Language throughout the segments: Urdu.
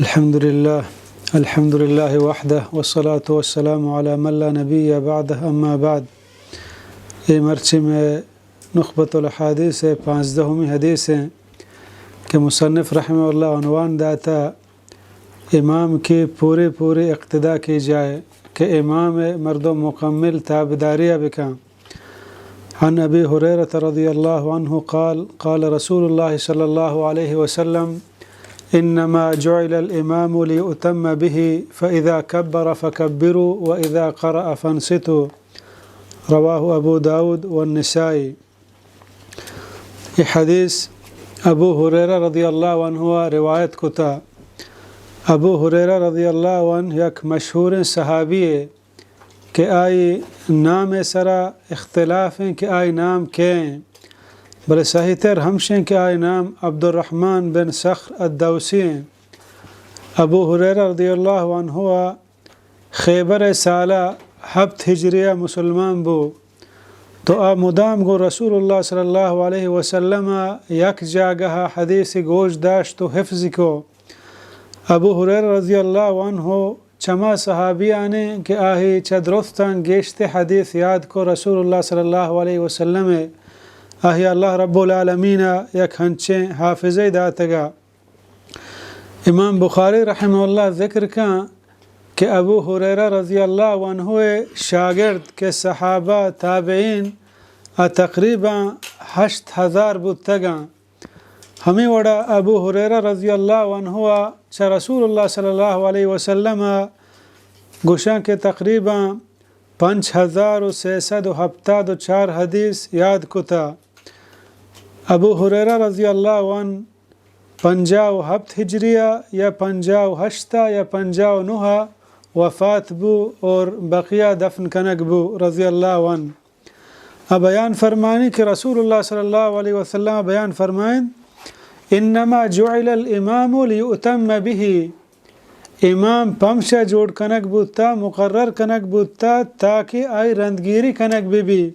الحمد لله وحده والصلاة والسلام على من لا نبي بعده اما بعد. یہ مرچی میں نخبۃ الحادیث 15ویں حدیث ہے کہ مصنف رحمہ اللہ عنوان داتا امام کی پوری اقتداء کی جائے کہ امام مرد و مکمل تابداریہ بکا. عن ابی ہریرہ رضی اللہ عنہ قال رسول اللہ صلی اللہ علیہ وسلم انما جعل الامام ليؤتم به فاذا كبر فكبروا واذا قرأ فانصتوا رواہ ابو داود والنسائی. یہ حدیث ابو ہریرہ رضی اللہ عنہ روایت کو تھا. ابو ہریرہ رضی اللہ عنہ یک مشہور صحابی ہے کہ آئی نام سرا اختلاف ہیں کہ آئی نام کیا ہیں، بلے صحیح تر ہمشیں کہ آئی نام عبد الرحمن بن صخر الدوسی ہیں. ابو ہریرہ رضی اللہ عنہ خیبر سالہ 7 ہجریہ مسلمان بو تو مدام گو رسول اللہ صلی اللہ علیہ وسلم یک جاگہ حدیث گوش داشت و حفظ کو. ابو ہریرہ رضی اللہ عنہ چما صحابیانے کہ آہی چدرستان گیشت حدیث یاد کو رسول اللہ صلی اللہ علیہ وسلم آہی اللہ رب العالمین یک ہنچیں حافظی داتگا. امام بخاری رحمہ اللہ ذکر کان کہ ابو ہریرہ رضی اللہ عنہ شاگرد کے صحابہ تابعین تقریباً 8000 بودتگاں. ہمیں وڑا ابو ہریرہ رضی اللہ عنہ چا رسول اللہ صلی اللہ علیہ وسلم گوشاں کے تقریباً 5374 حدیث یاد کتا. ابو ہریرہ رضی اللہ عنہ 57 ہجریہ یا 58 یا 59 وفات بو اور بقیہ دفن کنک بو رضی اللہ عنہ. بیان فرمانی کہ رسول اللہ صلی اللہ علیہ وسلم بیان فرمائیں انما جعل الامام لیؤتم به، امام پمشا جوڑ کنک بودتا مقرر کنک بودتا تاکہ آئی رندگیری کنک بھی.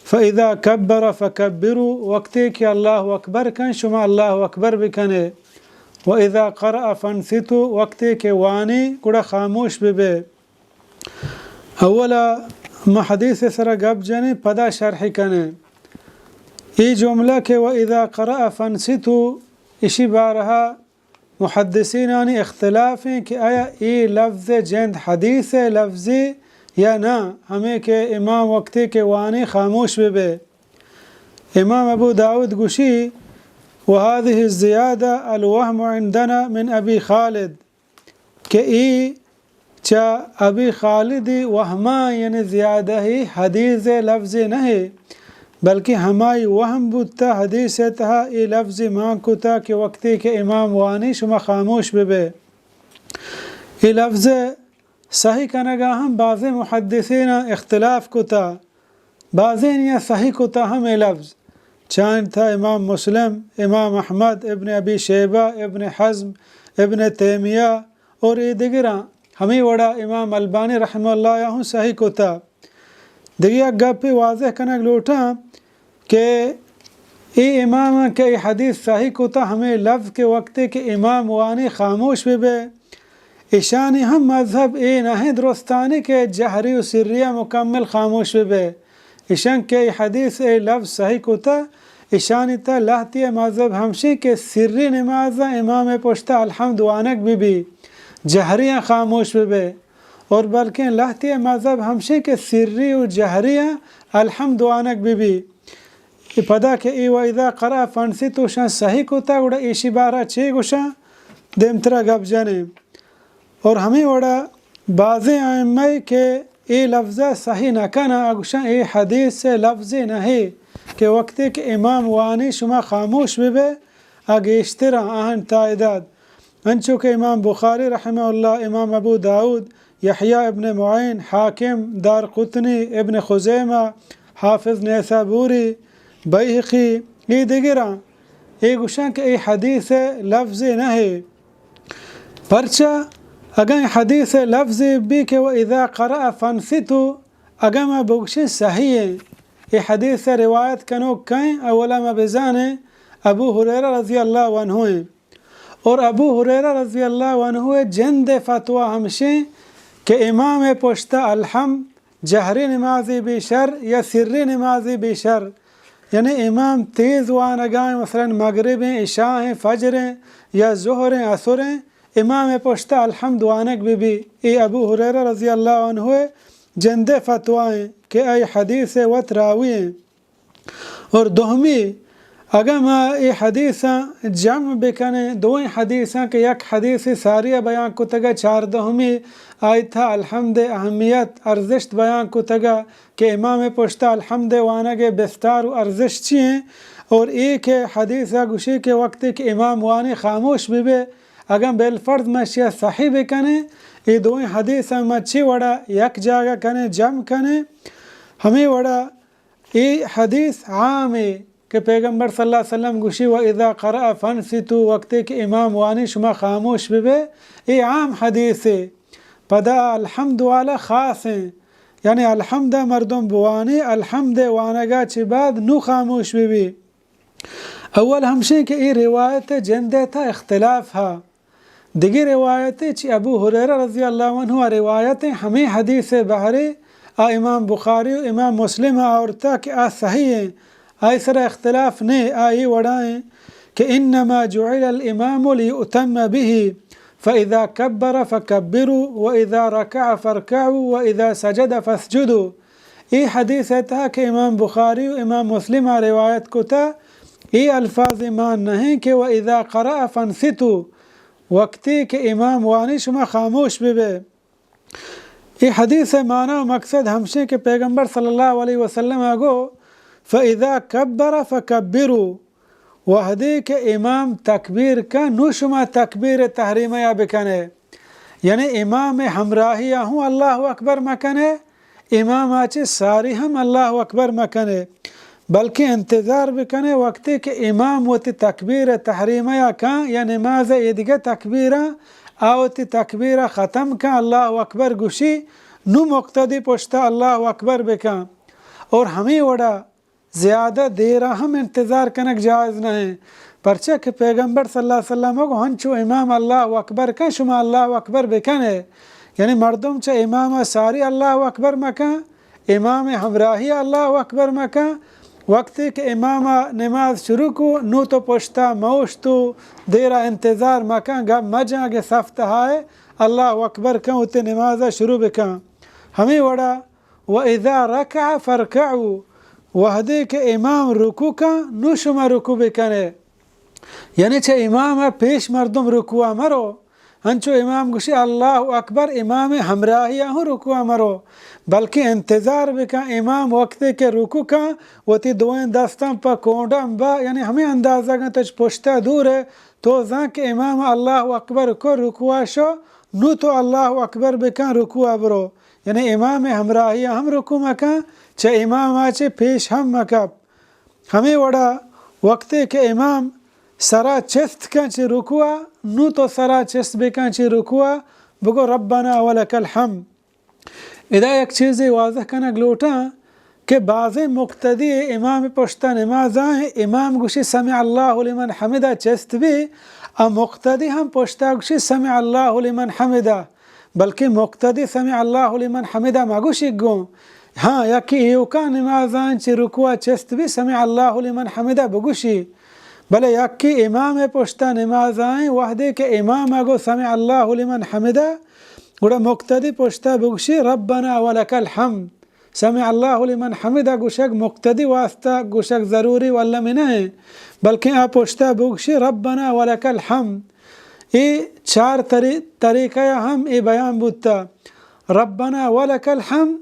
فاذا کبر فکبروا، وقتی کہ اللہ اکبر کن شما اللہ اکبر بکنے. وَإِذَا قَرَأَ فَانْصِتُوا، وقتی کہ وانی کڑا خاموش بے. اولا ما حدیث سرا گب جنے پدا شرح کنے. ای جملہ کہ وَإِذَا قَرَأَ فَانْصِتُوا اسی بارہا محدثینانی اختلاف ہیں کہ آیا ای لفظ جند حدیث لفظی یا نہ، ہمیں کہ امام وقتی کہ وانی خاموش بے. امام ابو داود گوشی وهذه الزيادة الوهم عندنا من أبي خالد کہ ای چا ابی خالدی وہما یعنی زیادہ ہی حدیث لفظ نہیں بلکہ ہمائی وہم بودتا حدیث تہا ای لفظ مان کتا کہ وقتی کہ امام وانی شما خاموش بے. ای لفظ صحیح کنگا ہم بعض محدثین اختلاف کتا، بعضین یا صحیح کتا ہم ای لفظ چاند تھا امام مسلم، امام احمد، ابن ابی شیبہ، ابن حزم، ابن تیمیہ اور یہ دیگراں ہمیں وڑا امام البانی رحمہ اللہ یہاں صحیح کو تھا. دیگیا گپ پہ واضح کنک لوٹا کہ ای امام کے حدیث صحیح کو تھا ہمیں لفظ کے وقت کہ امام وانی خاموش بے. اشانی ہم مذہب اے نہیں درستانی کے جہری و سریہ مکمل خاموش بے. اشان کے حدیث اے لفظ صحیح کو تھا اشانی تا لہتی مذہب ہمشی کے سری نماز امام پوشتا الحمد وانک بھی جہریاں خاموش بے. اور بلکہ لہتی مذہب ہمشی کے سری و جہریاں الحمد وانک بھی. پدا کہ ای وَإِذَا قَرَأَ فَانْصِتُوا شان صحیح کو تھا گوڑا ایشی بارہ چھ گوشاں دیمترا گب جانے. اور ہمیں وڑا بعضی آئمہ کے ای لفظہ صحیح نہ کنا اگوشاں ای حدیث سے لفظی نہیں کہ وقتی کہ امام وانی شما خاموش بے اگیشترا آہن تعداد. انچو کہ امام بخاری رحمہ اللہ، امام ابو داود، یحییٰ ابن معین، حاکم، دار قطنی، ابن خزیمہ، حافظ نیسابوری، بیہقی ای دیگراں ای گوشاں کہ ای حدیث لفظی نہیں. پرچہ اگر حدیث لفظ بھی کہ وَإِذَا قَرَأَ فَانْصِتُوا اگر میں بگشی صحیح ہے یہ حدیث روایت کنو کہیں اولا میں بزانے ابو ہریرہ رضی اللہ عنہ ہیں. اور ابو ہریرہ رضی اللہ عنہ جند فتویٰ ہمشیں کہ امام پشتہ الحمد جہری نمازی بیشر یا سری نمازی بیشر، یعنی امام تیز وانگائیں مثلا مغربیں، عشاءیں، فجریں یا ظہریں، عصریں، امام پشتہ الحمد وانگ بھی ای ابو ہریرہ رضی اللہ عنہ جند فتوائیں کہ ای حدیث وط راوییں۔ اور دومی اگر ما ای حدیثاں جمع بکنے دوئیں حدیثاں کہ یک حدیث ساریہ بیان کو تگا، چاردہمی آیتھا الحمد اہمیت ارزشت بیان کو تگا کہ امام پشتہ الحمد وانگ بستار و ارزش چیئیں، اور ایک حدیثہ گوشی کے وقت کہ امام وانی خاموش بھی اگر بالفرض مشیہ صحیح بکنے یہ دوئیں حدیثاں مچھی وڑا یک جاگہ کنے جمع کنے، ہمیں وڑا یہ حدیث عام ہے کہ پیغمبر صلی اللہ علیہ وسلم گوشی وَإِذَا قَرَأَ فَانْصِتُوا، وقت کہ امام وانی شما خاموش بھی یہ عام حدیث ہے۔ پدا الحمد والا خاص ہیں، یعنی الحمد مردم بوانی الحمد وانگا چی بعد نو خاموش بھی۔ اول ہمشیں کہ یہ روایت جندے تھا اختلاف ہا، دیگی روایتیں چی ابو ہریرہ رضی اللہ عنہ روایتیں ہمیں حدیث بحری امام بخاری و امام مسلم عورتا کہ صحیح ہیں، سر اختلاف نہیں آئی وڑائیں کہ انما جعل الامام لیؤتم به فاذا کبر فکبروا واذا رکع فرکعوا واذا سجد فاسجدوا۔ یہ حدیث تھا کہ امام بخاری و امام مسلم روایت کو تھا، یہ الفاظ ایمان نہیں کہ واذا قرأ فانصتوا، وقتی کہ امام وانی شما خاموش بھی۔ یہ حدیث معنی و مقصد ہمشے کہ پیغمبر صلی اللہ علیہ وسلم آگو فَإِذَا كَبَّرَ فَكَبِّرُوا، وحدی کہ امام تکبیر کا نو شما تکبیر تحریمیہ بکنے، یعنی امام ہمراہی ہوں اللہ اکبر مکنے، امام آچے ساری ہم اللہ اکبر مکنے، بلکہ انتظار بکنے وقتی کہ امام وتی تکبیر تحریمیہ کان یا نماز ایدگہ تکبیرہ آوتی تکبیرہ ختم کان اللہ اکبر گوشی نو مقتدی پشتا اللہ اکبر بکان، اور ہمیں وڑا زیادہ دیرہ ہم انتظار کنک جائز نہیں، پرچہ کہ پیغمبر صلی اللہ علیہ وسلم کو ہنچو امام اللہ اکبر کن شما اللہ اکبر بکنے، یعنی مردم چا امام ساری اللہ اکبر مکن، امام ہمراہی اللہ اکبر مکن، وقتی کہ امام نماز شروع کو نو تو پشتا موش تو دیرہ انتظار مکن، گب مجھا کے صف ہائے اللہ اکبر کن ہوتے نماز شروع بکن۔ ہمیں وڑا وَإِذَا رَكَعَ فَارْكَعُوا، وحدی کہ امام رکو کا نو شما رکو بکنے، یعنی چھے امام پیش مردم رکوع مرو، ہنچو امام گوشی اللہ اکبر امام ہمراہی ہوں رکوع مرو، بلکہ انتظار بکا امام وقتی کہ رکو کا وتی دوئیں دستان پا کونڈم با، یعنی ہمیں اندازہ گا تجھ پشتہ دور ہے تو زن کہ امام اللہ اکبر کو رکوع شو نو تو اللہ اکبر بکا رکوع برو، یعنی امام ہمراہی ہم رکوع مکا چھ امام آچے پیش ہم مکب۔ ہمیں وڑا وقتی کہ امام سرا چست کن چی رکوع نو تو سرا چست بکن چی رکوع بگو ربنا ولک الحمد۔ ادا ایک چیز واضح کنک لوٹا کہ بعض مقتدی امام پشتہ نماز آئیں امام گوشی سمع اللہ لمن حمدہ چست بھی، مقتدی ہم پشتہ گوشی سمع اللہ لمن حمدہ، بلکہ مقتدی سمع اللہ لمن حمدہ مگوشی گوں، ہاں یکی ایوکا نماز آئیں چی رکوع چست بھی سمع اللہ لمن حمدہ بگوشی، بلے یکی امام پشتہ نماز آئیں وحدے کہ امام اگو سمع اللہ لمن حمدہ گوڑا مقتدی پشتہ بگوشی ربنا ولک الحمد، سمع اللہ لمن حمدہ گوشک مقتدی واسطہ گوشک ضروری والا میں نہیں، بلکہ آپ پشتہ بگوشی ربنا ولک الحمد۔ یہ چار طریقہ ہم یہ بیان بودتا، ربنا ولک الحمد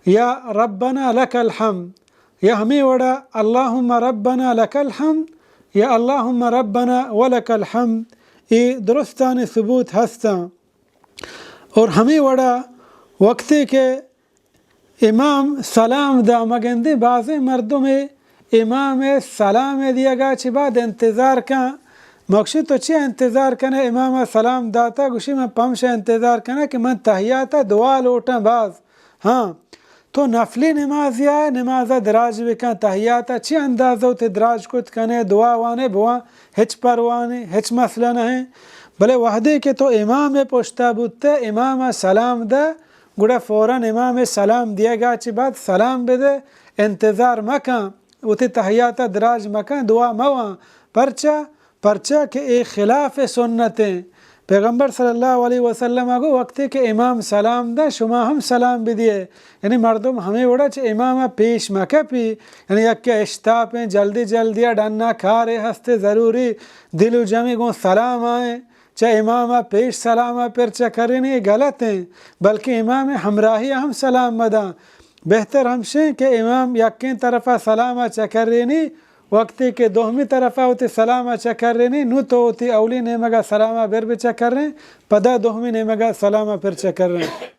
یا ربنا لک الحمد، یا ہمیں وڑا اللہم ربنا لک الحمد یا اللہم ربنا ولک الحمد، یہ درستان ثبوت ہستا۔ اور ہمیں وڑا وقتی کہ امام سلام دا مگندی بعض مردم امام سلام دیا گا چی بعد انتظار کن، مقصد تو چی انتظار کنے امام سلام داتا گوشی میں پمشا انتظار کنے کہ من تحیاتا دعا لوٹا بعض، ہاں تو نفلی نمازی ہے نمازہ دراج بکن تحیاتہ چی اندازہ تے دراج کت کنے دعا وانے بوان ہچ پروانے ہچ مسئلہ نہیں بلے وحدے کے تو امام پوشتا بودتے امام سلام دے گوڑا فوراً امام سلام دیا گا چی بعد سلام بدے انتظار مکان تے تحیاتہ دراج مکان دعا موان پرچہ کہ ایک خلاف سنتیں پیغمبر صلی اللہ علیہ وسلم کو وقتی کہ امام سلام دا شما ہم سلام بدیے یعنی مردم ہمیں وڑا چھ امام پیش مکہ پی یعنی یک اشتاپیں جلدی جلدی ڈننا کھارے ہستے ضروری دل و جمع گو سلام آئیں چاہے امام پیش سلام پر چکرنی غلط ہیں بلکہ امام ہمراہی ہم سلام مداں بہتر ہمشیں کہ امام یکین طرفہ سلام چکرنی وقتی کہ دوہمی طرفہ ہوتی سلامہ چکر رہنی نو تو ہوتی اولی نیمگا سلامہ بر بھی چکر رہن پدا دوہمی نیمگا سلامہ پر چکر رہن